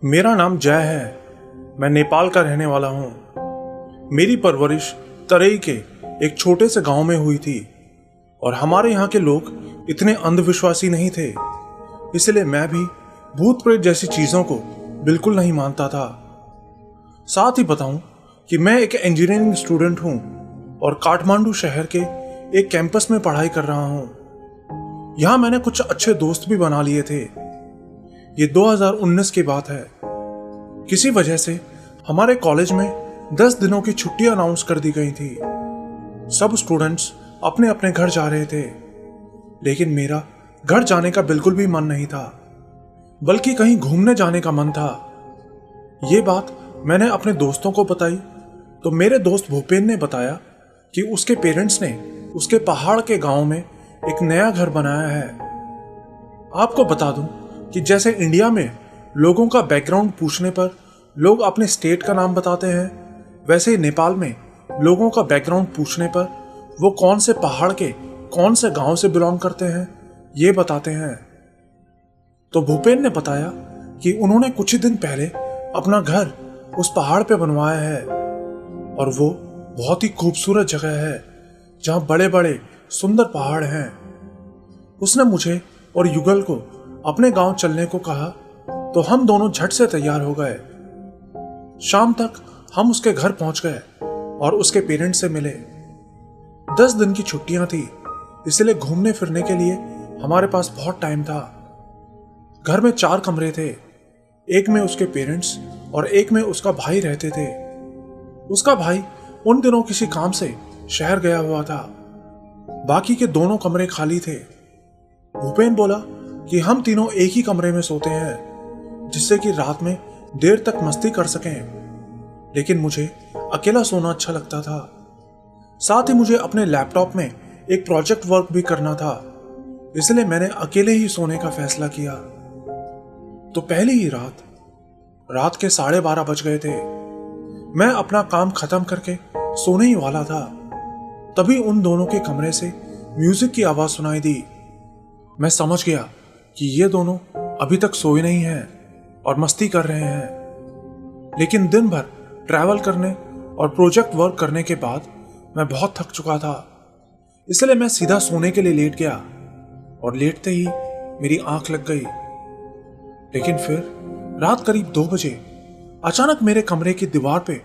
मेरा नाम जय है। मैं नेपाल का रहने वाला हूँ। मेरी परवरिश तराई के एक छोटे से गांव में हुई थी और हमारे यहाँ के लोग इतने अंधविश्वासी नहीं थे, इसलिए मैं भी भूत प्रेत जैसी चीज़ों को बिल्कुल नहीं मानता था। साथ ही बताऊं कि मैं एक इंजीनियरिंग स्टूडेंट हूँ और काठमांडू शहर के एक कैंपस में पढ़ाई कर रहा हूँ। यहाँ मैंने कुछ अच्छे दोस्त भी बना लिए थे। ये 2019 की बात है। किसी वजह से हमारे कॉलेज में 10 दिनों की छुट्टी अनाउंस कर दी गई थी। सब स्टूडेंट्स अपने अपने घर जा रहे थे, लेकिन मेरा घर जाने का बिल्कुल भी मन नहीं था, बल्कि कहीं घूमने जाने का मन था। ये बात मैंने अपने दोस्तों को बताई तो मेरे दोस्त भूपेन ने बताया कि उसके पेरेंट्स ने उसके पहाड़ के गांव में एक नया घर बनाया है। आपको बता दूं कि जैसे इंडिया में लोगों का बैकग्राउंड पूछने पर लोग अपने स्टेट का नाम बताते हैं, वैसे ही नेपाल में लोगों का बैकग्राउंड पूछने पर वो कौन से पहाड़ के कौन से गांव से बिलोंग करते हैं ये बताते हैं। तो भूपेन ने बताया कि उन्होंने कुछ ही दिन पहले अपना घर उस पहाड़ पे बनवाया है और वो बहुत ही खूबसूरत जगह है जहां बड़े बड़े सुंदर पहाड़ हैं। उसने मुझे और युगल को अपने गांव चलने को कहा तो हम दोनों झट से तैयार हो गए। शाम तक हम उसके घर पहुंच गए और उसके पेरेंट्स से मिले। 10 दिन की छुट्टियां थी, इसलिए घूमने फिरने के लिए हमारे पास बहुत टाइम था। घर में 4 कमरे थे, एक में उसके पेरेंट्स और एक में उसका भाई रहते थे। उसका भाई उन दिनों किसी काम से शहर गया हुआ था। बाकी के दोनों कमरे खाली थे। भूपेन बोला कि हम तीनों एक ही कमरे में सोते हैं, जिससे कि रात में देर तक मस्ती कर सकें। लेकिन मुझे अकेला सोना अच्छा लगता था। साथ ही मुझे अपने लैपटॉप में एक प्रोजेक्ट वर्क भी करना था, इसलिए मैंने अकेले ही सोने का फैसला किया। तो पहली ही रात के 12:30 बज गए थे। मैं अपना काम खत्म करके सोने ही वाला था, तभी उन दोनों के कमरे से म्यूजिक की आवाज सुनाई दी। मैं समझ गया कि ये दोनों अभी तक सोए नहीं हैं और मस्ती कर रहे हैं। लेकिन दिन भर ट्रैवल करने और प्रोजेक्ट वर्क करने के बाद मैं बहुत थक चुका था, इसलिए मैं सीधा सोने के लिए लेट गया और लेटते ही मेरी आंख लग गई। लेकिन फिर रात करीब 2 बजे अचानक मेरे कमरे की दीवार पे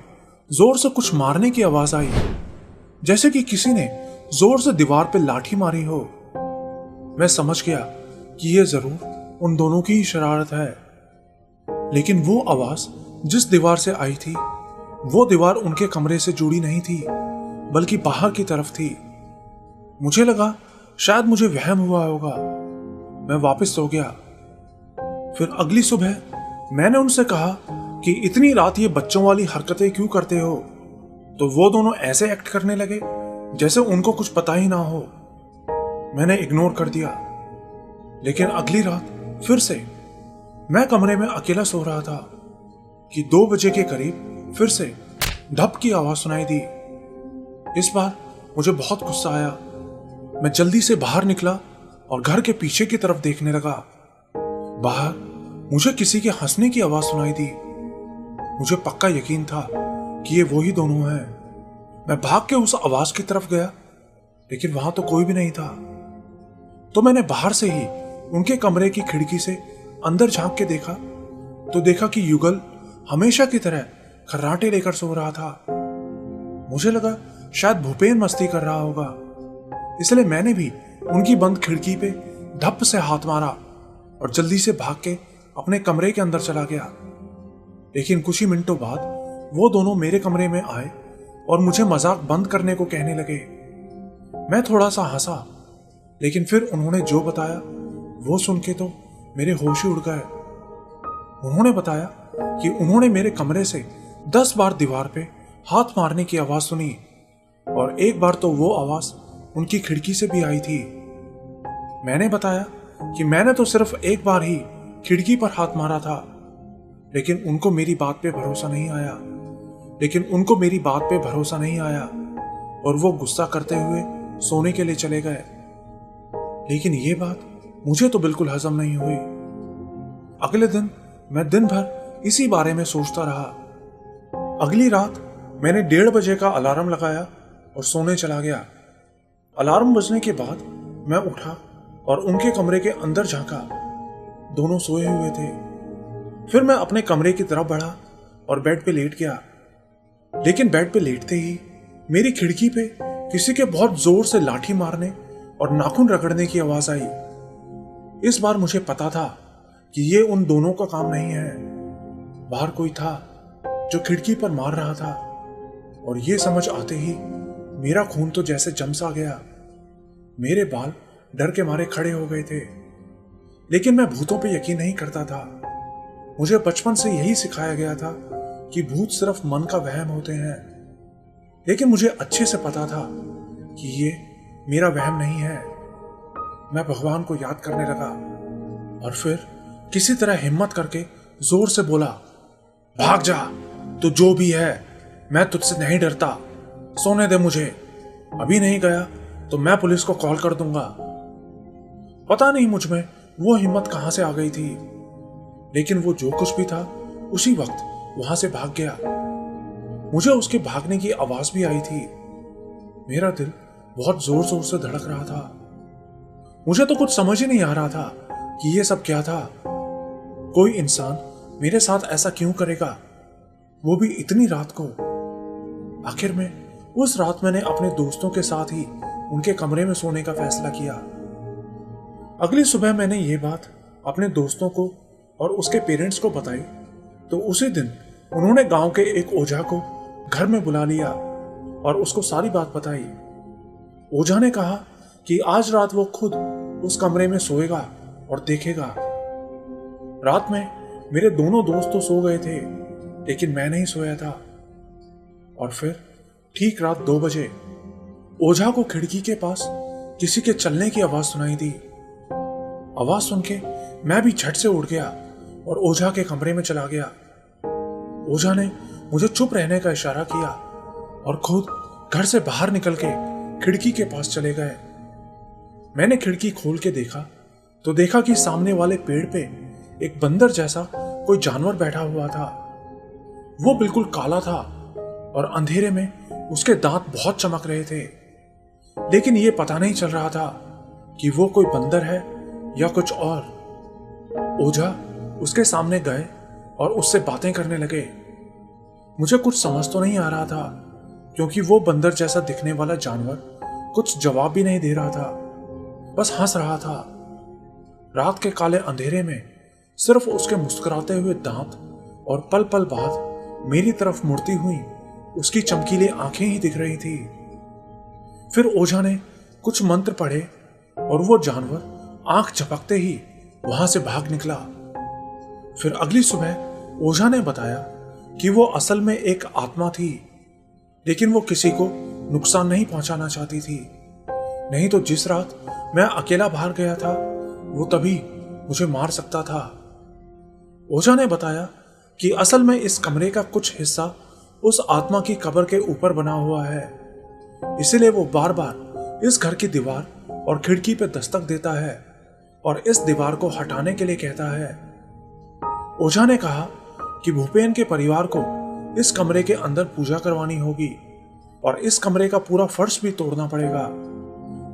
जोर से कुछ मारने की आवाज आई, जैसे कि किसी ने जोर से दीवार पे लाठी मारी हो। मैं समझ गया कि यह जरूर उन दोनों की ही शरारत है। लेकिन वो आवाज जिस दीवार से आई थी वो दीवार उनके कमरे से जुड़ी नहीं थी, बल्कि बाहर की तरफ थी। मुझे लगा शायद मुझे वहम हुआ होगा। मैं वापस सो गया। फिर अगली सुबह मैंने उनसे कहा कि इतनी रात ये बच्चों वाली हरकतें क्यों करते हो, तो वो दोनों ऐसे एक्ट करने लगे जैसे उनको कुछ पता ही ना हो। मैंने इग्नोर कर दिया। लेकिन अगली रात फिर से मैं कमरे में अकेला सो रहा था कि 2 बजे के करीब फिर से धप की आवाज सुनाई दी। इस बार मुझे बहुत गुस्सा आया। मैं जल्दी से बाहर निकला और घर के पीछे की तरफ देखने लगा। बाहर मुझे किसी के हंसने की आवाज सुनाई दी। मुझे पक्का यकीन था कि ये वही दोनों हैं। मैं भाग के उस आवाज की तरफ गया, लेकिन वहां तो कोई भी नहीं था। तो मैंने बाहर से ही उनके कमरे की खिड़की से अंदर झांक के देखा, तो देखा कि युगल हमेशा की तरह खर्राटे लेकर सो रहा था। मुझे लगा शायद भूपेन मस्ती कर रहा होगा, इसलिए मैंने भी उनकी बंद खिड़की पे धप से हाथ मारा और जल्दी से भाग के अपने कमरे के अंदर चला गया। लेकिन कुछ ही मिनटों बाद वो दोनों मेरे कमरे में आए और मुझे मजाक बंद करने को कहने लगे। मैं थोड़ा सा हंसा, लेकिन फिर उन्होंने जो बताया वो सुन के तो मेरे होश ही उड़ गए। उन्होंने बताया कि उन्होंने मेरे कमरे से 10 बार दीवार पे हाथ मारने की आवाज सुनी और एक बार तो वो आवाज उनकी खिड़की से भी आई थी। मैंने बताया कि मैंने तो सिर्फ एक बार ही खिड़की पर हाथ मारा था, लेकिन उनको मेरी बात पे भरोसा नहीं आया और वो गुस्सा करते हुए सोने के लिए चले गए। लेकिन ये बात मुझे तो बिल्कुल हजम नहीं हुई। अगले दिन मैं दिन भर इसी बारे में सोचता रहा। अगली रात मैंने 1:30 बजे का अलार्म लगाया और सोने चला गया। अलार्म बजने के बाद मैं उठा और उनके कमरे के अंदर झांका। दोनों सोए हुए थे। फिर मैं अपने कमरे की तरफ बढ़ा और बेड पे लेट गया। लेकिन बेड पे लेटते ही मेरी खिड़की पे किसी के बहुत जोर से लाठी मारने और नाखून रगड़ने की आवाज आई। इस बार मुझे पता था कि ये उन दोनों का काम नहीं है। बाहर कोई था जो खिड़की पर मार रहा था, और ये समझ आते ही मेरा खून तो जैसे जम सा गया। मेरे बाल डर के मारे खड़े हो गए थे। लेकिन मैं भूतों पे यकीन नहीं करता था। मुझे बचपन से यही सिखाया गया था कि भूत सिर्फ मन का वहम होते हैं। लेकिन मुझे अच्छे से पता था कि ये मेरा वहम नहीं है। मैं भगवान को याद करने लगा और फिर किसी तरह हिम्मत करके जोर से बोला, भाग जा, तू जो भी है, मैं तुझसे नहीं डरता, सोने दे मुझे। अभी नहीं गया तो मैं पुलिस को कॉल कर दूंगा। पता नहीं मुझ में वो हिम्मत कहां से आ गई थी, लेकिन वो जो कुछ भी था उसी वक्त वहां से भाग गया। मुझे उसके भागने की आवाज भी आई थी। मेरा दिल बहुत जोर जोर से धड़क रहा था। मुझे तो कुछ समझ ही नहीं आ रहा था कि ये सब क्या था। कोई इंसान मेरे साथ ऐसा क्यों करेगा, वो भी इतनी रात को। आखिर में उस रात मैंने अपने दोस्तों के साथ ही उनके कमरे में सोने का फैसला किया। अगली सुबह मैंने ये बात अपने दोस्तों को और उसके पेरेंट्स को बताई तो उसी दिन उन्होंने गांव के एक ओझा को घर में बुला लिया और उसको सारी बात बताई। ओझा ने कहा कि आज रात वो खुद उस कमरे में सोएगा और देखेगा। रात में मेरे दोनों दोस्त तो सो गए थे, लेकिन मैं नहीं सोया था। और फिर ठीक रात 2 बजे ओझा को खिड़की के पास किसी के चलने की आवाज सुनाई दी। आवाज सुन के मैं भी झट से उठ गया और ओझा के कमरे में चला गया। ओझा ने मुझे चुप रहने का इशारा किया और खुद घर से बाहर निकल के खिड़की के पास चले गए। मैंने खिड़की खोल के देखा तो देखा कि सामने वाले पेड़ पे एक बंदर जैसा कोई जानवर बैठा हुआ था। वो बिल्कुल काला था और अंधेरे में उसके दांत बहुत चमक रहे थे, लेकिन ये पता नहीं चल रहा था कि वो कोई बंदर है या कुछ और। ओझा उसके सामने गए और उससे बातें करने लगे। मुझे कुछ समझ तो नहीं आ रहा था, क्योंकि वो बंदर जैसा दिखने वाला जानवर कुछ जवाब भी नहीं दे रहा था, बस हंस रहा था। रात के काले अंधेरे में सिर्फ उसके मुस्कुराते हुए दांत और पल पल बाद मेरी तरफ मुड़ती हुई उसकी चमकीली आंखें ही दिख रही थी। फिर ओझा ने कुछ मंत्र पढ़े और वो जानवर आंख झपकते ही वहां से भाग निकला। फिर अगली सुबह ओझा ने बताया कि वो असल में एक आत्मा थी, लेकिन वो किसी को नुकसान नहीं पहुंचाना चाहती थी। नहीं तो जिस रात मैं अकेला बाहर गया था वो तभी मुझे मार सकता था। ओझा ने बताया कि असल में इस कमरे का कुछ हिस्सा उस आत्मा की कब्र के ऊपर बना हुआ है, इसलिए वो बार बार इस घर की दीवार और खिड़की पे दस्तक देता है और इस दीवार को हटाने के लिए कहता है। ओझा ने कहा कि भूपेन के परिवार को इस कमरे के अंदर पूजा करवानी होगी और इस कमरे का पूरा फर्श भी तोड़ना पड़ेगा,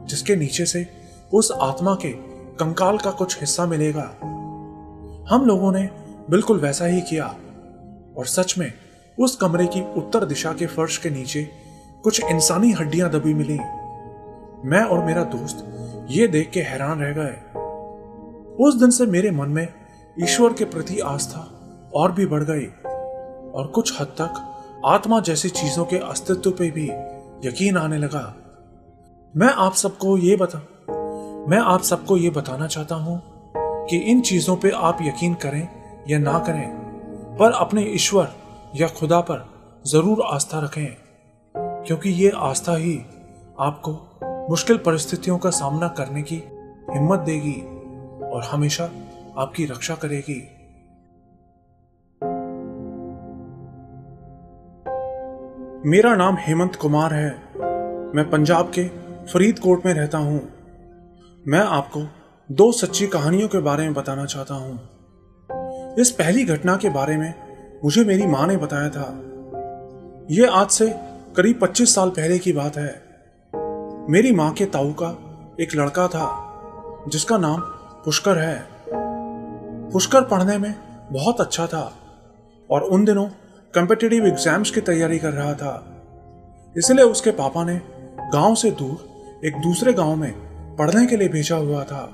जिसके नीचे से उस आत्मा के कंकाल का कुछ हिस्सा मिलेगा। हम लोगों ने बिल्कुल वैसा ही किया और सच में उस कमरे की उत्तर दिशा के फर्श के नीचे कुछ इंसानी हड्डियां दबी मिली। मैं और मेरा दोस्त ये देख के हैरान रह गए। उस दिन से मेरे मन में ईश्वर के प्रति आस्था और भी बढ़ गई और कुछ हद तक आत्मा जैसी चीजों के अस्तित्व पे भी यकीन आने लगा। मैं आप सबको ये बताना चाहता हूं कि इन चीजों पे आप यकीन करें या ना करें, पर अपने ईश्वर या खुदा पर जरूर आस्था रखें, क्योंकि ये आस्था ही आपको मुश्किल परिस्थितियों का सामना करने की हिम्मत देगी और हमेशा आपकी रक्षा करेगी। मेरा नाम हेमंत कुमार है। मैं पंजाब के फरीदकोट में रहता हूं। मैं आपको 2 सच्ची कहानियों के बारे में बताना चाहता हूं। इस पहली घटना के बारे में मुझे मेरी माँ ने बताया था। यह आज से करीब 25 साल पहले की बात है। मेरी माँ के ताऊ का एक लड़का था जिसका नाम पुष्कर है। पुष्कर पढ़ने में बहुत अच्छा था और उन दिनों कॉम्पिटिटिव एग्जाम्स की तैयारी कर रहा था। इसलिए उसके पापा ने गांव से दूर एक दूसरे गांव में पढ़ने के लिए भेजा हुआ था,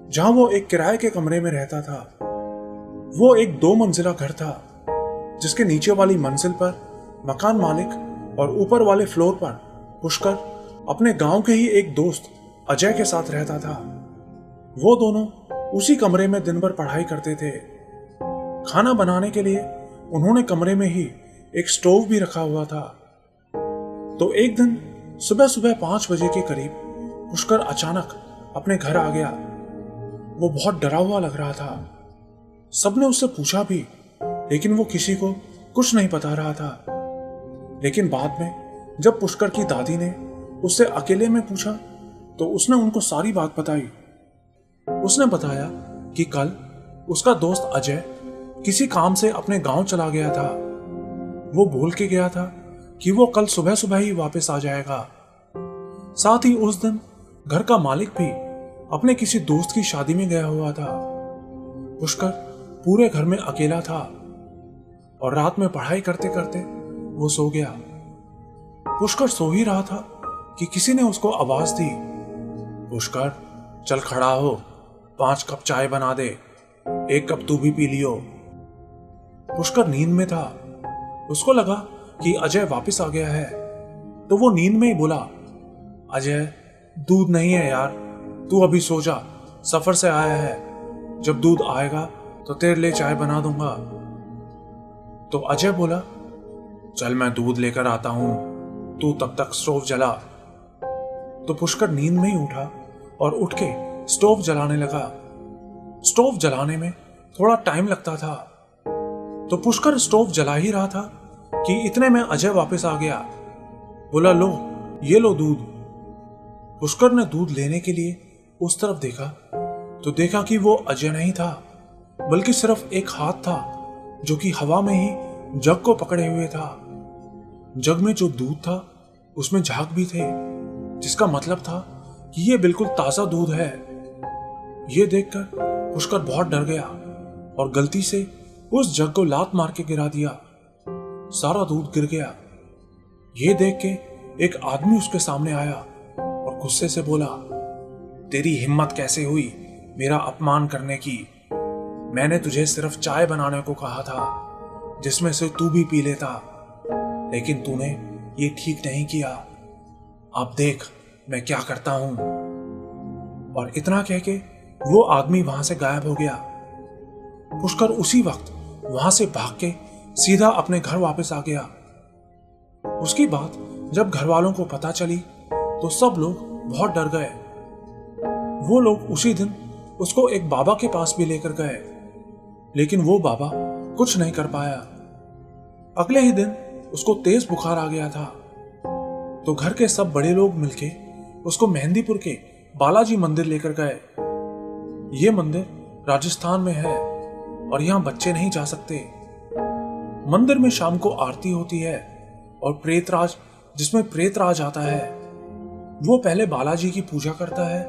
जहां वो एक किराए के कमरे में रहता था। वो एक 2 मंजिला घर था जिसके नीचे वाली मंजिल पर मकान मालिक और ऊपर वाले फ्लोर पर पुष्कर अपने गांव के ही एक दोस्त अजय के साथ रहता था। वो दोनों उसी कमरे में दिन भर पढ़ाई करते थे। खाना बनाने के लिए उन्होंने कमरे में ही एक स्टोव भी रखा हुआ था। तो एक दिन सुबह सुबह 5 बजे के करीब पुष्कर अचानक अपने घर आ गया। वो बहुत डरा हुआ लग रहा था। सबने उससे पूछा भी, लेकिन वो किसी को कुछ नहीं बता रहा था। लेकिन बाद में जब पुष्कर की दादी ने उससे अकेले में पूछा तो उसने उनको सारी बात बताई। उसने बताया कि कल उसका दोस्त अजय किसी काम से अपने गांव चला गया था। वो बोल के गया था कि वो कल सुबह सुबह ही वापस आ जाएगा। साथ ही उस दिन घर का मालिक भी अपने किसी दोस्त की शादी में गया हुआ था। पुष्कर पूरे घर में अकेला था और रात में पढ़ाई करते करते वो सो गया। पुष्कर सो ही रहा था कि किसी ने उसको आवाज दी, पुष्कर चल खड़ा हो, 5 कप चाय बना दे, 1 कप तू भी पी लियो। पुष्कर नींद में था। उसको लगा कि अजय वापस आ गया है, तो वो नींद में ही बोला, अजय दूध नहीं है यार, तू अभी सो जा, सफर से आया है, जब दूध आएगा तो तेरे लिए चाय बना दूंगा। तो अजय बोला, चल मैं दूध लेकर आता हूं, तू तब तक स्टोव जला। तो पुष्कर नींद में ही उठा और उठ के स्टोव जलाने लगा। स्टोव जलाने में थोड़ा टाइम लगता था। तो पुष्कर स्टोव जला ही रहा था कि इतने में अजय वापस आ गया। बोला, लो ये लो दूध। पुष्कर ने दूध लेने के लिए उस तरफ देखा तो देखा कि वो अजय नहीं था, बल्कि सिर्फ एक हाथ था जो कि हवा में ही जग को पकड़े हुए था। जग में जो दूध था उसमें झाग भी थे, जिसका मतलब था कि ये बिल्कुल ताजा दूध है। ये देखकर पुष्कर बहुत डर गया और गलती से उस जग को लात मार के गिरा दिया। सारा दूध गिर गया। ये देख के एक आदमी उसके सामने आया और गुस्से से बोला, तेरी हिम्मत कैसे हुई मेरा अपमान करने की? मैंने तुझे सिर्फ चाय बनाने को कहा था, जिसमें से तू भी पी लेता, लेकिन तूने ये ठीक नहीं किया। अब देख मैं क्या करता हूं। और इतना कह के वो आदमी वहां से गायब हो गया। पुष्कर उसी वक्त वहां से भाग के सीधा अपने घर वापस आ गया। उसकी बात जब घर वालों को पता चली तो सब लोग बहुत डर गए। वो लोग उसी दिन उसको एक बाबा के पास भी लेकर गए, लेकिन वो बाबा कुछ नहीं कर पाया। अगले ही दिन उसको तेज बुखार आ गया था। तो घर के सब बड़े लोग मिलके उसको मेहंदीपुर के बालाजी मंदिर लेकर गए। ये मंदिर राजस्थान में है और यहाँ बच्चे नहीं जा सकते। मंदिर में शाम को आरती होती है और प्रेतराज, जिसमें प्रेतराज आता है, वो पहले बालाजी की पूजा करता है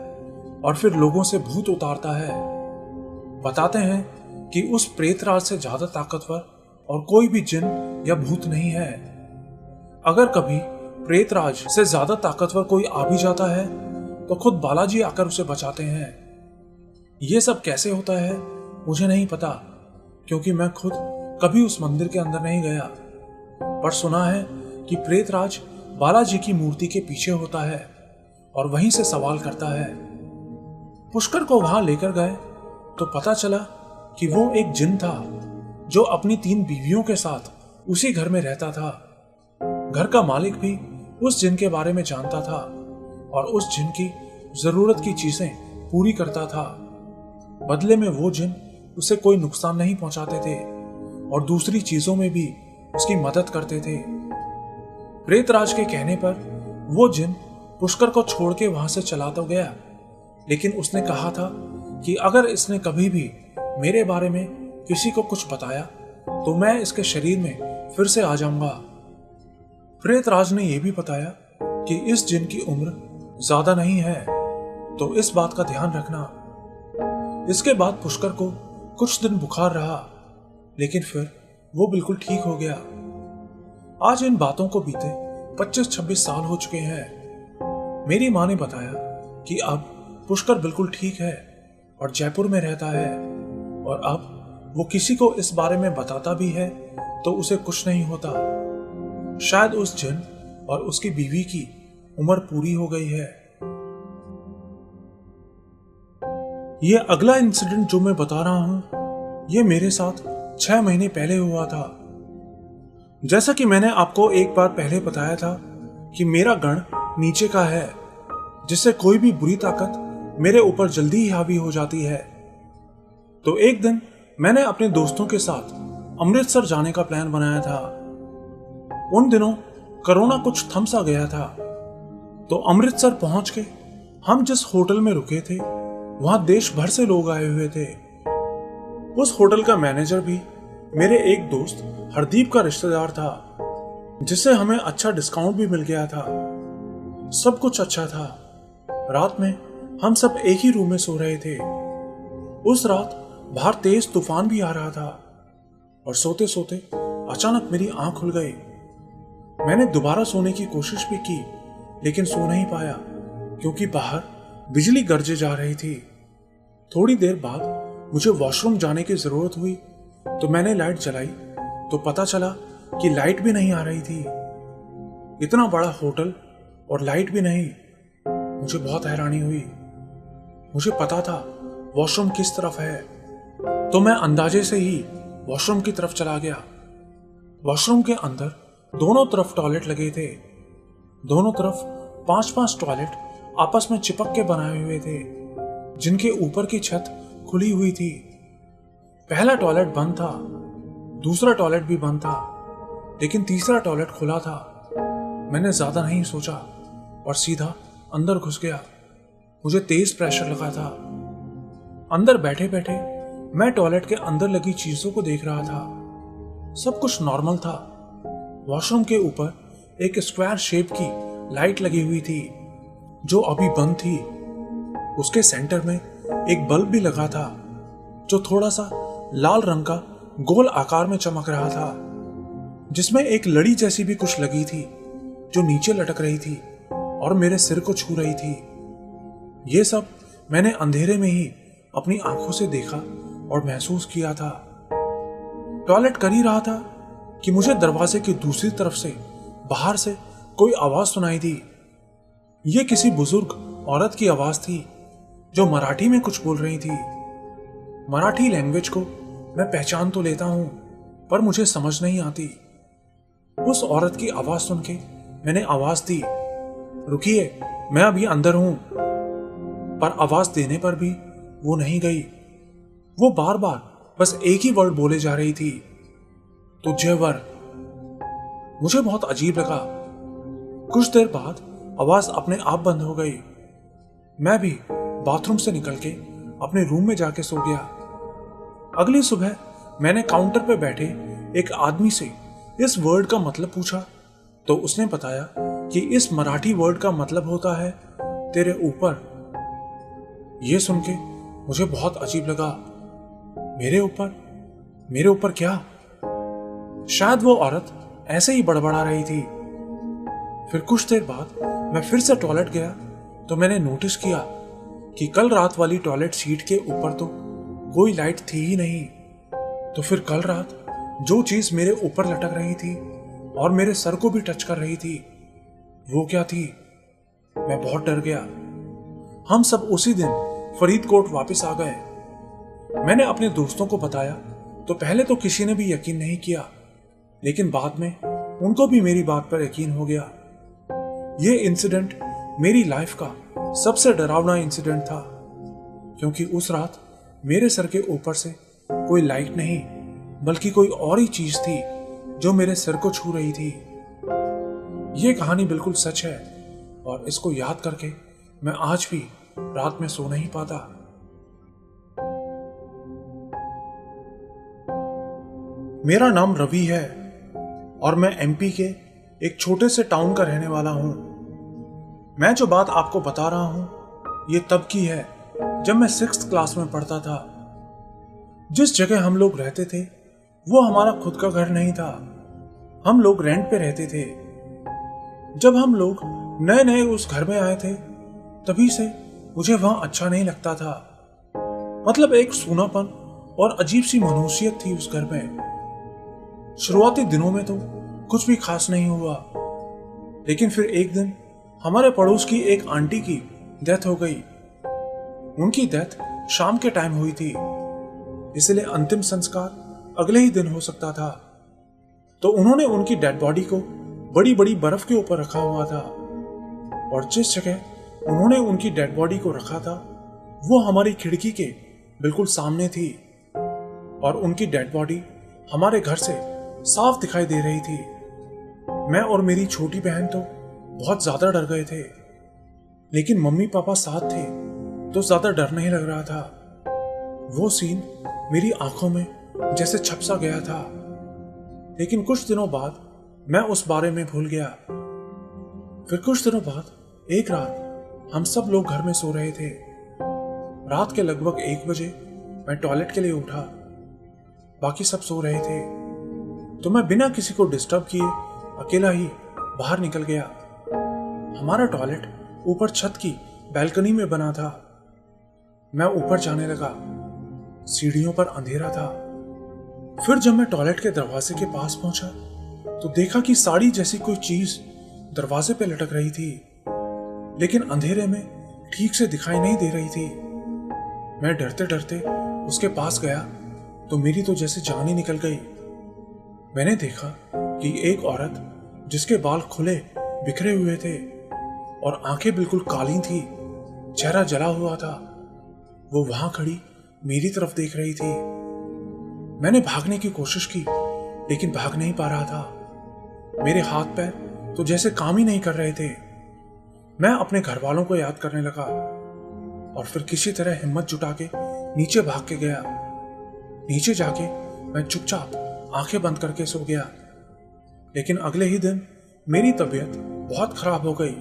और फिर लोगों से भूत उतारता है। बताते हैं कि उस प्रेतराज से ज्यादा ताकतवर और कोई भी जिन या भूत नहीं है। अगर कभी प्रेतराज से ज्यादा ताकतवर कोई आ भी जाता है तो खुद बालाजी आकर उसे बचाते हैं। ये सब कैसे होता है मुझे नहीं पता, क्योंकि मैं खुद कभी उस मंदिर के अंदर नहीं गया, पर सुना है कि प्रेतराज बालाजी की मूर्ति के पीछे होता है और वहीं से सवाल करता है। पुष्कर को वहां लेकर गए तो पता चला कि वो एक जिन था जो अपनी 3 बीवियों के साथ उसी घर में रहता था। घर का मालिक भी उस जिन के बारे में जानता था और उस जिन की जरूरत की चीजें पूरी करता था। बदले में वो जिन उसे कोई नुकसान नहीं पहुंचाते थे और दूसरी चीजों में भी उसकी मदद करते थे। प्रेतराज के कहने पर वो जिन पुष्कर को छोड़ के वहां से चला तो गया, लेकिन उसने कहा था कि अगर इसने कभी भी मेरे बारे में किसी को कुछ बताया तो मैं इसके शरीर में फिर से आ जाऊंगा। प्रेतराज ने यह भी बताया कि इस जिन की उम्र ज्यादा नहीं है, तो इस बात का ध्यान रखना। इसके बाद पुष्कर को कुछ दिन बुखार रहा, लेकिन फिर वो बिल्कुल ठीक हो गया। आज इन बातों को बीते 25-26 साल हो चुके हैं। मेरी माँ ने बताया कि अब पुष्कर बिल्कुल ठीक है और जयपुर में रहता है, और अब वो किसी को इस बारे में बताता भी है तो उसे कुछ नहीं होता। शायद उस जिन और उसकी बीवी की उम्र पूरी हो गई है। ये अगला इंसिडेंट जो मैं बता रहा हूं, ये मेरे साथ 6 महीने पहले हुआ था। जैसा कि मैंने आपको एक बार पहले बताया था कि मेरा गण नीचे का है, जिससे कोई भी बुरी ताकत मेरे ऊपर जल्दी ही हावी हो जाती है। तो एक दिन मैंने अपने दोस्तों के साथ अमृतसर जाने का प्लान बनाया था। उन दिनों कोरोना कुछ थम सा गया था, तो अमृतसर पहुंच के हम जिस होटल में रुके थे वहां देश भर से लोग आए हुए थे। उस होटल का मैनेजर भी मेरे एक दोस्त हरदीप का रिश्तेदार था, जिससे हमें अच्छा डिस्काउंट भी मिल गया था। सब कुछ अच्छा था। रात में हम सब एक ही रूम में सो रहे थे। उस रात बाहर तेज तूफान भी आ रहा था, और सोते सोते अचानक मेरी आंख खुल गई। मैंने दोबारा सोने की कोशिश भी की, लेकिन सो नहीं पाया क्योंकि बाहर बिजली गरजे जा रही थी। थोड़ी देर बाद मुझे वॉशरूम जाने की जरूरत हुई, तो मैंने लाइट जलाई तो पता चला कि लाइट भी नहीं आ रही थी। इतना बड़ा होटल और लाइट भी नहीं। मुझे बहुत हैरानी हुई। मुझे पता था वॉशरूम किस तरफ है, तो मैं अंदाजे से ही वॉशरूम की तरफ चला गया। वॉशरूम के अंदर दोनों तरफ टॉयलेट लगे थे। दोनों तरफ 5-5 टॉयलेट आपस में चिपक के बनाए हुए थे, जिनके ऊपर की छत खुली हुई थी। पहला टॉयलेट बंद था, दूसरा टॉयलेट भी बंद था, लेकिन तीसरा टॉयलेट खुला था। मैंने ज्यादा नहीं सोचा और सीधा अंदर घुस गया। मुझे तेज प्रेशर लगा था। अंदर बैठे बैठे मैं टॉयलेट के अंदर लगी चीजों को देख रहा था। सब कुछ नॉर्मल था। वॉशरूम के ऊपर एक स्क्वायर शेप की लाइट लगी हुई थी, जो अभी बंद थी। उसके सेंटर में एक बल्ब भी लगा था, जो थोड़ा सा लाल रंग का गोल आकार में चमक रहा था, जिसमें एक लड़ी जैसी भी कुछ लगी थी, जो नीचे लटक रही थी और मेरे सिर को छू रही थी। ये सब मैंने अंधेरे में ही अपनी आंखों से देखा और महसूस किया था। टॉयलेट कर ही रहा था कि मुझे दरवाजे की दूसरी तरफ से बाहर से कोई आवाज सुनाई दी। यह किसी बुजुर्ग औरत की आवाज थी, जो मराठी में कुछ बोल रही थी। मराठी लैंग्वेज को मैं पहचान तो लेता हूं, पर मुझे समझ नहीं आती। उस औरत की आवाज सुन के मैंने आवाज दी, रुकिए, मैं अभी अंदर हूं। पर आवाज देने पर भी वो नहीं गई। वो बार बार बस एक ही वर्ड बोले जा रही थी, तुझे वर। मुझे बहुत अजीब लगा। कुछ देर बाद आवाज अपने आप बंद हो गई। मैं भी बाथरूम से निकल के अपने रूम में जाके सो गया। अगली सुबह मैंने काउंटर पे बैठे एक आदमी से इस वर्ड का मतलब पूछा, तो उसने बताया कि इस मराठी वर्ड का मतलब होता है तेरे ऊपर। यह सुन के मुझे बहुत अजीब लगा। मेरे ऊपर क्या? शायद वो औरत ऐसे ही बड़बड़ा रही थी। फिर कुछ देर बाद मैं फिर से टॉयलेट गया, तो मैंने नोटिस किया कि कल रात वाली टॉयलेट सीट के ऊपर तो कोई लाइट थी ही नहीं। तो फिर कल रात जो चीज मेरे ऊपर लटक रही थी और मेरे सर को भी टच कर रही थी, वो क्या थी? मैं बहुत डर गया। हम सब उसी दिन फरीदकोट वापस आ गए। मैंने अपने दोस्तों को बताया तो पहले तो किसी ने भी यकीन नहीं किया, लेकिन बाद में उनको भी मेरी बात पर यकीन हो गया। यह इंसिडेंट मेरी लाइफ का सबसे डरावना इंसिडेंट था, क्योंकि उस रात मेरे सर के ऊपर से कोई लाइट नहीं, बल्कि कोई और ही चीज थी जो मेरे सिर को छू रही थी। यह कहानी बिल्कुल सच है, और इसको याद करके मैं आज भी रात में सो नहीं पाता। मेरा नाम रवि है और मैं एमपी के एक छोटे से टाउन का रहने वाला हूं। मैं जो बात आपको बता रहा हूं ये तब की है जब मैं 6th क्लास में पढ़ता था। जिस जगह हम लोग रहते थे वो हमारा खुद का घर नहीं था, हम लोग रेंट पे रहते थे। जब हम लोग नए नए उस घर में आए थे तभी से मुझे वहां अच्छा नहीं लगता था। मतलब एक सूनापन और अजीब सी मनहूसियत थी उस घर में। शुरुआती दिनों में तो कुछ भी खास नहीं हुआ, लेकिन फिर एक दिन हमारे पड़ोस की एक आंटी की डेथ हो गई। उनकी डेथ शाम के टाइम हुई थी, इसलिए अंतिम संस्कार अगले ही दिन हो सकता था। तो उन्होंने उनकी डेड बॉडी को बड़ी बड़ी बर्फ के ऊपर रखा हुआ था, और जिस जगह उन्होंने उनकी डेड बॉडी को रखा था वो हमारी खिड़की के बिल्कुल सामने थी, और उनकी डेड बॉडी हमारे घर से साफ दिखाई दे रही थी। मैं और मेरी छोटी बहन तो बहुत ज्यादा डर गए थे, लेकिन मम्मी पापा साथ थे तो ज्यादा डर नहीं लग रहा था। वो सीन मेरी आंखों में जैसे छप सा गया था, लेकिन कुछ दिनों बाद मैं उस बारे में भूल गया। फिर कुछ दिनों बाद एक रात हम सब लोग घर में सो रहे थे। रात के लगभग 1 बजे मैं टॉयलेट के लिए उठा। बाकी सब सो रहे थे तो मैं बिना किसी को डिस्टर्ब किए अकेला ही बाहर निकल गया। हमारा टॉयलेट ऊपर छत की बैल्कनी में बना था। मैं ऊपर जाने लगा। सीढ़ियों पर अंधेरा था। फिर जब मैं टॉयलेट के दरवाजे के पास पहुंचा तो देखा कि साड़ी जैसी कोई चीज दरवाजे पे लटक रही थी, लेकिन अंधेरे में ठीक से दिखाई नहीं दे रही थी। मैं डरते डरते उसके पास गया तो मेरी तो जैसे जान ही निकल गई। मैंने देखा कि एक औरत जिसके बाल खुले बिखरे हुए थे और आंखें बिल्कुल काली थी, चेहरा जला हुआ था, वो वहां खड़ी मेरी तरफ देख रही थी। मैंने भागने की कोशिश की लेकिन भाग नहीं पा रहा था। मेरे हाथ पैर तो जैसे काम ही नहीं कर रहे थे। मैं अपने घर वालों को याद करने लगा और फिर किसी तरह हिम्मत जुटा के नीचे भाग के गया। नीचे जाके मैं चुपचाप आंखें बंद करके सो गया। लेकिन अगले ही दिन मेरी तबीयत बहुत खराब हो गई।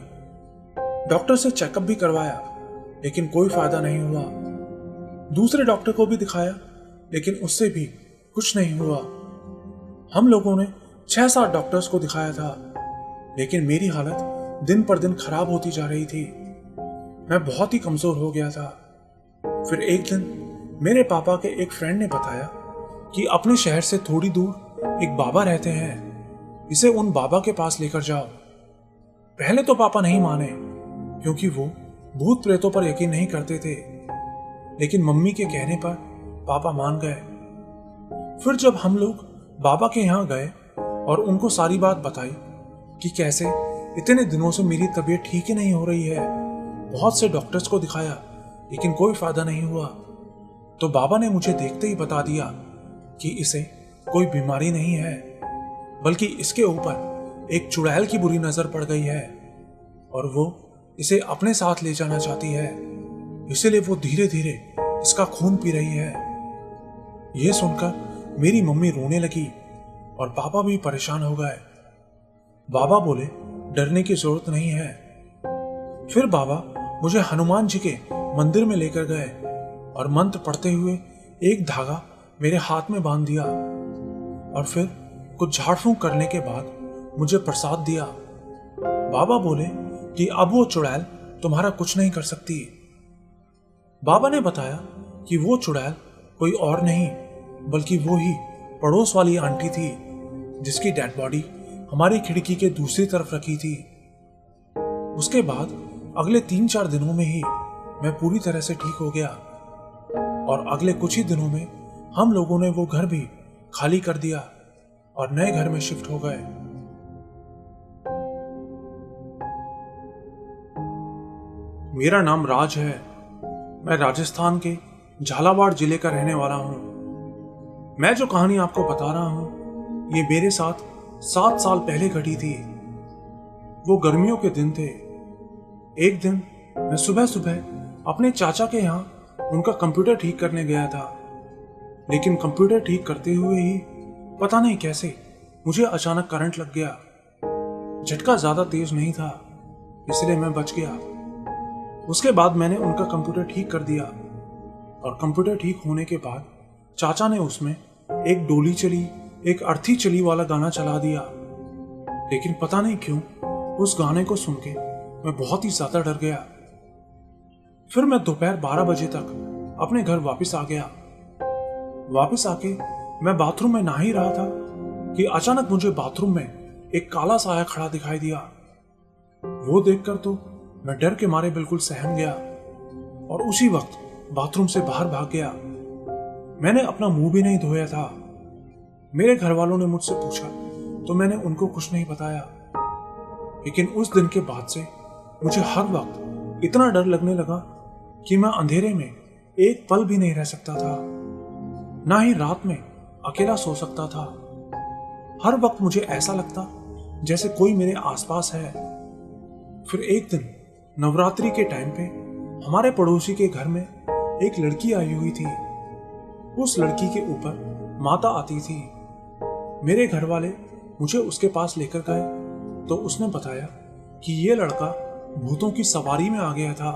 डॉक्टर से चेकअप भी करवाया लेकिन कोई फायदा नहीं हुआ। दूसरे डॉक्टर को भी दिखाया लेकिन उससे भी कुछ नहीं हुआ। हम लोगों ने 6-7 डॉक्टर्स को दिखाया था, लेकिन मेरी हालत दिन पर दिन खराब होती जा रही थी। मैं बहुत ही कमजोर हो गया था। फिर एक दिन मेरे पापा के एक फ्रेंड ने बताया कि अपने शहर से थोड़ी दूर एक बाबा रहते हैं, इसे उन बाबा के पास लेकर जाओ। पहले तो पापा नहीं माने क्योंकि वो भूत प्रेतों पर यकीन नहीं करते थे, लेकिन मम्मी के कहने पर पापा मान गए। फिर जब हम लोग बाबा के यहाँ गए और उनको सारी बात बताई कि कैसे इतने दिनों से मेरी तबीयत ठीक ही नहीं हो रही है, बहुत से डॉक्टर्स को दिखाया लेकिन कोई फायदा नहीं हुआ, तो बाबा ने मुझे देखते ही बता दिया कि इसे कोई बीमारी नहीं है, बल्कि इसके ऊपर एक चुड़ैल की बुरी नजर पड़ गई है और वो इसे अपने साथ ले जाना चाहती है, इसीलिए वो धीरे धीरे इसका खून पी रही है। यह सुनकर मेरी मम्मी रोने लगी और पापा भी परेशान हो गए। बाबा बोले डरने की जरूरत नहीं है। फिर बाबा मुझे हनुमान जी के मंदिर में लेकर गए और मंत्र पढ़ते हुए एक धागा मेरे हाथ में बांध दिया और फिर कुछ झाड़ फूंक करने के बाद मुझे प्रसाद दिया। बाबा बोले कि अब वो चुड़ैल तुम्हारा कुछ नहीं कर सकती। बाबा ने बताया कि वो चुड़ैल कोई और नहीं बल्कि वो ही पड़ोस वाली आंटी थी जिसकी डेड बॉडी हमारी खिड़की के दूसरी तरफ रखी थी। उसके बाद अगले 3-4 दिनों में ही मैं पूरी तरह से ठीक हो गया और अगले कुछ ही दिनों में हम लोगों ने वो घर भी खाली कर दिया और नए घर में शिफ्ट हो गए। मेरा नाम राज है। मैं राजस्थान के झालावाड़ जिले का रहने वाला हूं। मैं जो कहानी आपको बता रहा हूं ये मेरे साथ 7 साल पहले घटी थी। वो गर्मियों के दिन थे। एक दिन मैं सुबह सुबह अपने चाचा के यहाँ उनका कंप्यूटर ठीक करने गया था, लेकिन कंप्यूटर ठीक करते हुए ही पता नहीं कैसे मुझे अचानक करंट लग गया। झटका ज्यादा तेज नहीं था, इसलिए मैं बच गया। उसके बाद मैंने उनका कंप्यूटर ठीक कर दिया और कंप्यूटर ठीक होने के बाद चाचा ने उसमें एक डोली चली, एक अर्थी चली वाला गाना चला दिया। लेकिन पता नहीं क्यों उस गाने को सुन के मैं बहुत ही ज्यादा डर गया। फिर मैं दोपहर 12 बजे तक अपने घर वापस आ गया। वापस आके मैं बाथरूम में नहा ही रहा था कि अचानक मुझे बाथरूम में एक काला साया खड़ा दिखाई दिया। वो देखकर तो मैं डर के मारे बिल्कुल सहम गया और उसी वक्त बाथरूम से बाहर भाग गया। मैंने अपना मुंह भी नहीं धोया था। मेरे घर वालों ने मुझसे पूछा तो मैंने उनको कुछ नहीं बताया। लेकिन उस दिन के बाद से मुझे हर वक्त इतना डर लगने लगा कि मैं अंधेरे में एक पल भी नहीं रह सकता था, ना ही रात में अकेला सो सकता था। हर वक्त मुझे ऐसा लगता जैसे कोई मेरे आसपास है। फिर एक दिन नवरात्रि के टाइम पे हमारे पड़ोसी के घर में एक लड़की आई हुई थी। उस लड़की के ऊपर माता आती थी। मेरे घर वाले मुझे उसके पास लेकर गए तो उसने बताया कि ये लड़का भूतों की सवारी में आ गया था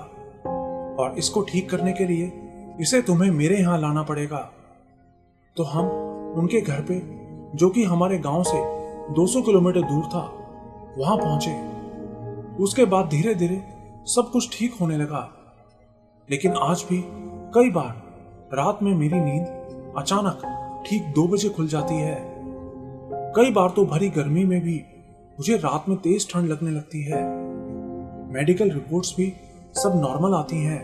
और इसको ठीक करने के लिए इसे तुम्हें मेरे यहाँ लाना पड़ेगा। तो हम उनके घर पे, जो कि हमारे गांव से 200 किलोमीटर दूर था, वहां पहुंचे। उसके बाद धीरे धीरे सब कुछ ठीक होने लगा। लेकिन आज भी कई बार रात में मेरी नींद अचानक ठीक 2 बजे खुल जाती है। कई बार तो भरी गर्मी में भी मुझे रात में तेज ठंड लगने लगती है। मेडिकल रिपोर्ट्स भी सब नॉर्मल आती हैं।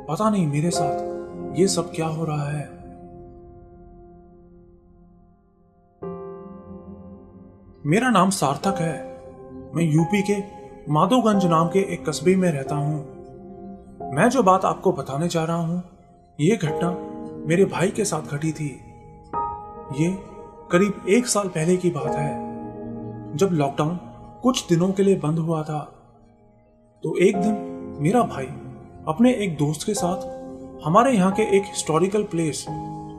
पता नहीं मेरे साथ ये सब क्या हो रहा है। मेरा नाम सार्थक है। मैं यूपी के माधोगंज नाम के एक कस्बे में रहता हूँ। मैं जो बात आपको बताने जा रहा हूँ, ये घटना मेरे भाई के साथ घटी थी। ये करीब 1 साल पहले की बात है, जब लॉकडाउन कुछ दिनों के लिए बंद हुआ था। तो एक दिन मेरा भाई अपने एक दोस्त के साथ हमारे यहाँ के एक हिस्टोरिकल प्लेस,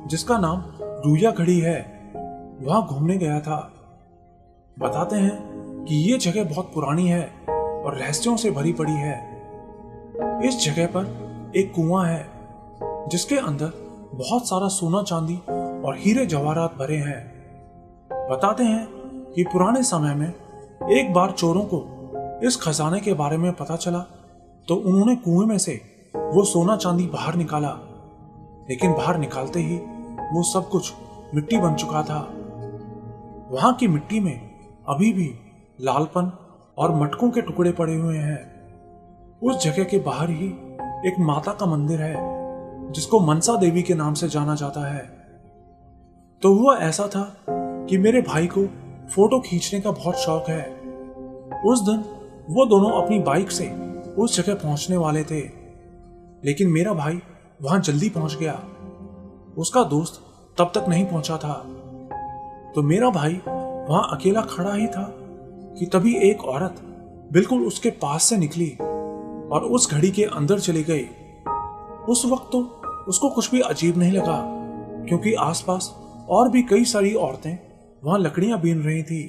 जिसका नाम रूया घड़ी है, वहां घूमने गया था। बताते हैं कि ये जगह बहुत पुरानी है और रहस्यों से भरी पड़ी है। इस जगह पर एक कुआं है जिसके अंदर बहुत सारा सोना चांदी और हीरे जवाहरात भरे हैं। बताते हैं कि पुराने समय में एक बार चोरों को इस खजाने के बारे में पता चला तो उन्होंने कुएं में से वो सोना चांदी बाहर निकाला। लेकिन बाहर निकालते ही वो सब कुछ मिट्टी बन चुका था। वहां की मिट्टी में अभी भी लालपन और मटकों के टुकड़े पड़े हुए हैं। उस जगह के बाहर ही एक माता का मंदिर है जिसको मनसा देवी के नाम से जाना जाता है। तो हुआ ऐसा था कि मेरे भाई को फोटो खींचने का बहुत शौक है। उस दिन वो दोनों अपनी बाइक से उस जगह पहुंचने वाले थे, लेकिन मेरा भाई वहां जल्दी पहुंच गया। उसका दोस्त तब तक नहीं पहुंचा था। तो मेरा भाई वहां अकेला खड़ा ही था कि तभी एक औरत बिल्कुल उसके पास से निकली और उस घड़ी के अंदर चली गई। उस वक्त तो उसको कुछ भी अजीब नहीं लगा, क्योंकि आसपास और भी कई सारी औरतें वहां लकड़ियां बीन रही थी।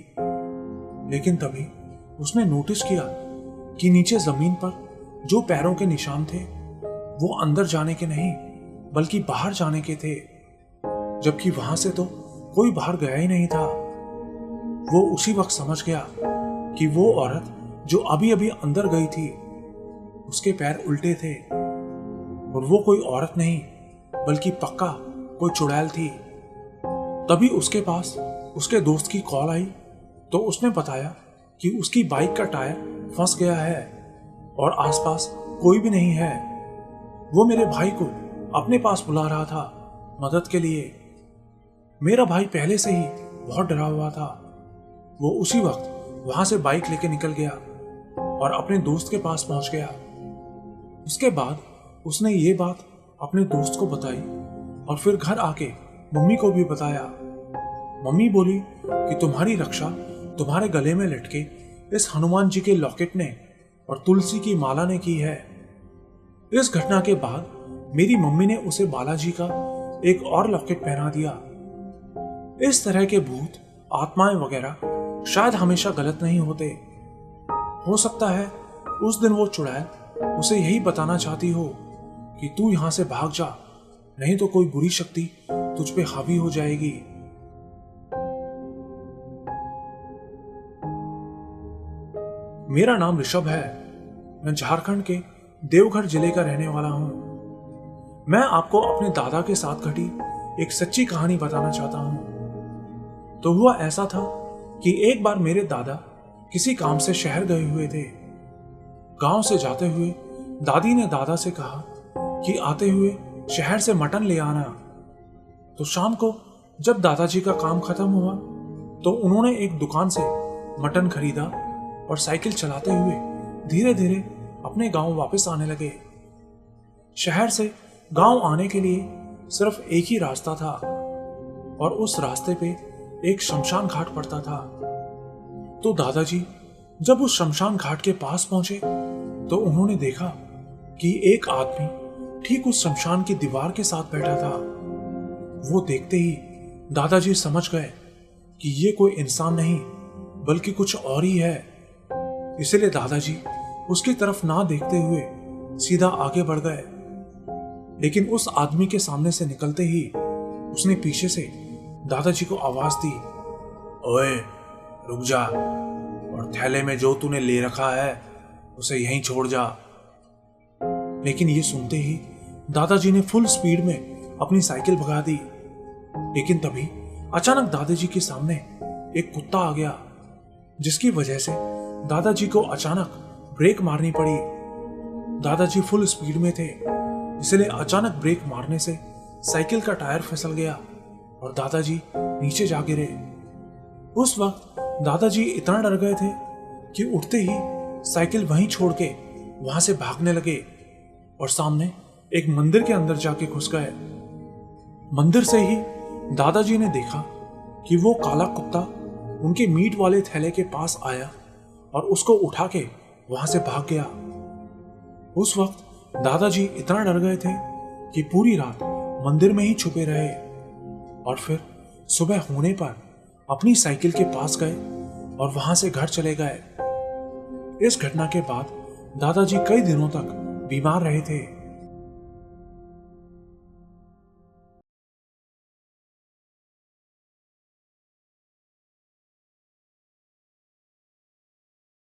लेकिन तभी उसने नोटिस किया कि नीचे जमीन पर जो पैरों के निशान थे वो अंदर जाने के नहीं बल्कि बाहर जाने के थे, जबकि वहां से तो कोई बाहर गया ही नहीं था। वो उसी वक्त समझ गया कि वो औरत जो अभी अभी अंदर गई थी उसके पैर उल्टे थे और वो कोई औरत नहीं बल्कि पक्का कोई चुड़ैल थी। तभी उसके पास उसके दोस्त की कॉल आई तो उसने बताया कि उसकी बाइक का टायर फंस गया है और आसपास कोई भी नहीं है। वो मेरे भाई को अपने पास बुला रहा था मदद के लिए। मेरा भाई पहले से ही बहुत डरा हुआ था। वो उसी वक्त वहां से बाइक लेके निकल गया और अपने दोस्त के पास पहुंच गया। उसके बाद उसने ये बात अपने दोस्त को बताई और फिर घर आके मम्मी को भी बताया। मम्मी बोली कि तुम्हारी रक्षा तुम्हारे गले में लटके इस हनुमान जी के लॉकेट ने और तुलसी की माला ने की है। इस घटना के बाद मेरी मम्मी ने उसे बालाजी का एक और लॉकेट पहना दिया। इस तरह के भूत, आत्माएं वगैरह शायद हमेशा गलत नहीं होते। हो सकता है उस दिन वो चुड़ैल उसे यही बताना चाहती हो कि तू यहां से भाग जा, नहीं तो कोई बुरी शक्ति तुझ पे हावी हो जाएगी। मेरा नाम ऋषभ है। मैं झारखंड के देवघर जिले का रहने वाला हूं। मैं आपको अपने दादा के साथ घटी एक सच्ची कहानी बताना चाहता हूं। तो हुआ ऐसा था कि एक बार मेरे दादा किसी काम से शहर गए हुए थे। गांव से जाते हुए दादी ने दादा से कहा कि आते हुए शहर से मटन ले आना। तो शाम को जब दादाजी का काम खत्म हुआ तो उन्होंने एक दुकान से मटन खरीदा और साइकिल चलाते हुए धीरे धीरे अपने गांव वापस आने लगे। शहर से गांव आने के लिए सिर्फ एक ही रास्ता था और उस रास्ते पे एक शमशान घाट पड़ता था। तो दादाजी जब उस शमशान घाट के पास पहुंचे तो उन्होंने देखा कि एक आदमी ठीक उस शमशान की दीवार के साथ बैठा था। वो देखते ही दादाजी समझ गए कि ये कोई इंसान नहीं बल्कि कुछ और ही है। इसलिए दादाजी उसकी तरफ ना देखते हुए सीधा आगे बढ़ गए। लेकिन उस आदमी के सामने से निकलते ही उसने पीछे से दादाजी को आवाज दी, ओए रुक जा और थैले में जो तूने ले रखा है उसे यहीं छोड़ जा। लेकिन ये सुनते ही दादाजी ने फुल स्पीड में अपनी साइकिल भगा दी। लेकिन तभी अचानक दादाजी के सामने एक कुत्ता आ गया, जिसकी वजह से दादाजी को अचानक ब्रेक मारनी पड़ी। दादाजी फुल स्पीड में थे, इसलिए अचानक ब्रेक मारने से साइकिल का टायर फिसल गया और दादाजी नीचे जा गिरे। उस वक्त दादाजी इतना डर गए थे कि उठते ही साइकिल वहीं छोड़ के वहां से भागने लगे और सामने एक मंदिर के अंदर जाके घुस गए। मंदिर से ही दादाजी ने देखा कि वो काला कुत्ता उनके मीट वाले थैले के पास आया और उसको उठा के वहां से भाग गया। उस वक्त दादाजी इतना डर गए थे कि पूरी रात मंदिर में ही छुपे रहे और फिर सुबह होने पर अपनी साइकिल के पास गए और वहां से घर चले गए। इस घटना के बाद दादाजी कई दिनों तक बीमार रहे थे।